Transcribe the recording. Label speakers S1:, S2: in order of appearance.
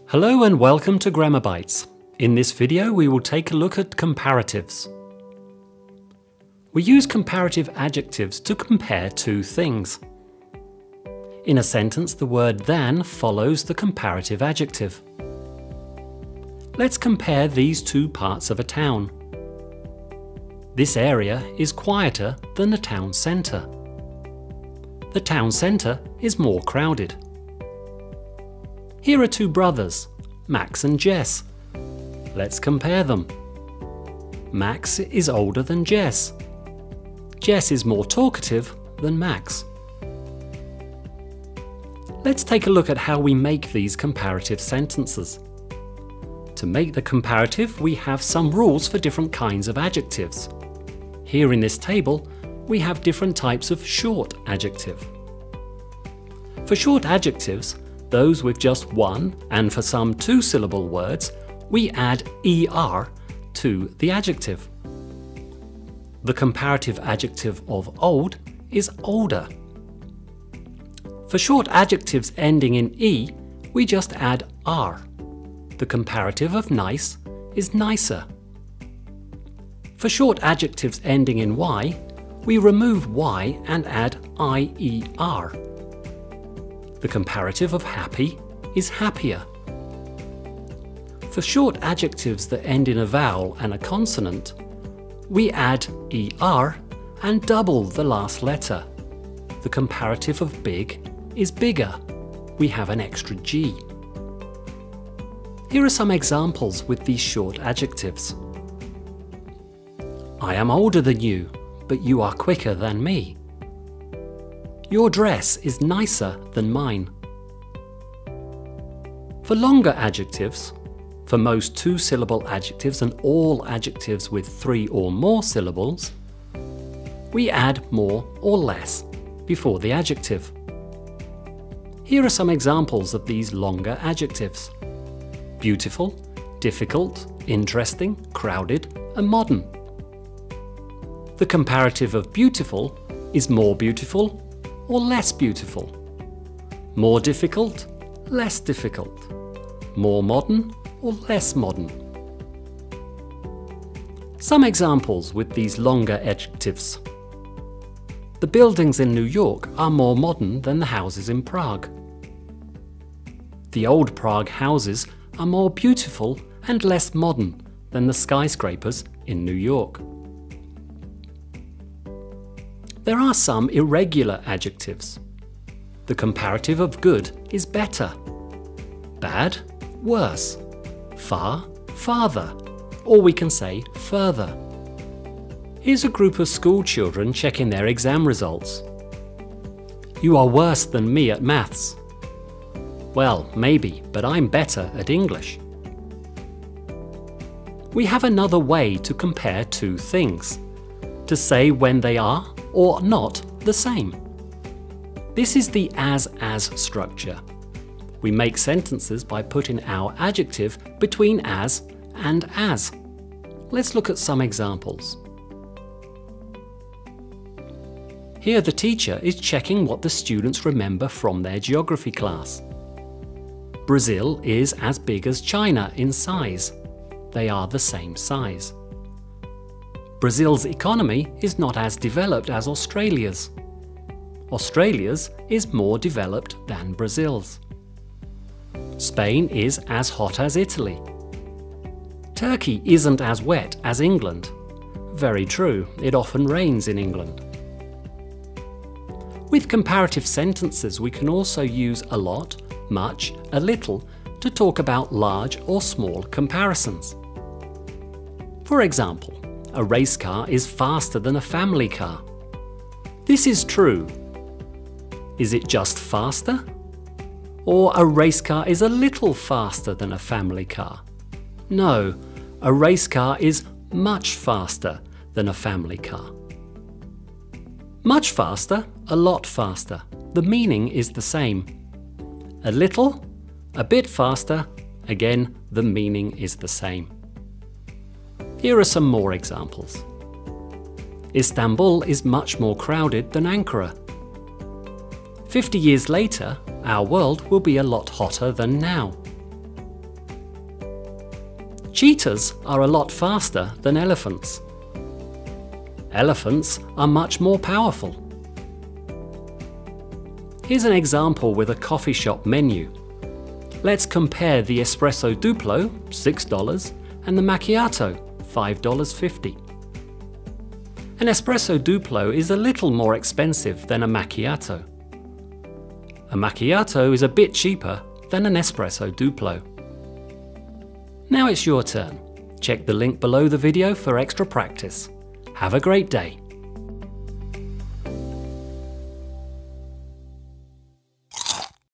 S1: Hello and welcome to Grammar Bites. In this video we will take a look at comparatives. We use comparative adjectives to compare two things. In a sentence, the word than follows the comparative adjective. Let's compare these two parts of a town. This area is quieter than the town centre. The town centre is more crowded. Here are two brothers, Max and Jess. Let's compare them. Max is older than Jess. Jess is more talkative than Max. Let's take a look at how we make these comparative sentences. To make the comparative, we have some rules for different kinds of adjectives. Here in this table, we have different types of short adjective. For short adjectives, those with just one, and for some two-syllable words, we add er to the adjective. The comparative adjective of old is older. For short adjectives ending in e, we just add r. The comparative of nice is nicer. For short adjectives ending in y, we remove y and add ier. The comparative of happy is happier. For short adjectives that end in a vowel and a consonant, we add er and double the last letter. The comparative of big is bigger. We have an extra G. Here are some examples with these short adjectives. I am older than you, but you are quicker than me. Your dress is nicer than mine. For longer adjectives, for most two-syllable adjectives and all adjectives with three or more syllables, we add more or less before the adjective. Here are some examples of these longer adjectives: beautiful, difficult, interesting, crowded, and modern. The comparative of beautiful is more beautiful or less beautiful, more difficult, less difficult, more modern or less modern. Some examples with these longer adjectives. The buildings in New York are more modern than the houses in Prague. The old Prague houses are more beautiful and less modern than the skyscrapers in New York. There are some irregular adjectives. The comparative of good is better, bad, worse, far, farther, or we can say further. Here's a group of school children checking their exam results. You are worse than me at maths. Well, maybe, but I'm better at English. We have another way to compare two things, to say when they are or not the same. This is the as structure. We make sentences by putting our adjective between as and as. Let's look at some examples. Here the teacher is checking what the students remember from their geography class. Brazil is as big as China in size. They are the same size. Brazil's economy is not as developed as Australia's. Australia's is more developed than Brazil's. Spain is as hot as Italy. Turkey isn't as wet as England. Very true, it often rains in England. With comparative sentences, we can also use a lot, much, a little to talk about large or small comparisons. For example, a race car is faster than a family car. This is true. Is it just faster? Or a race car is a little faster than a family car? No, a race car is much faster than a family car. Much faster, a lot faster. The meaning is the same. A little, a bit faster, again, the meaning is the same. Here are some more examples. Istanbul is much more crowded than Ankara. 50 years later, our world will be a lot hotter than now. Cheetahs are a lot faster than elephants. Elephants are much more powerful. Here's an example with a coffee shop menu. Let's compare the Espresso Duplo, $6, and the Macchiato, $5.50. An Espresso Duplo is a little more expensive than a Macchiato. A Macchiato is a bit cheaper than an Espresso Duplo. Now it's your turn. Check the link below the video for extra practice. Have a great day.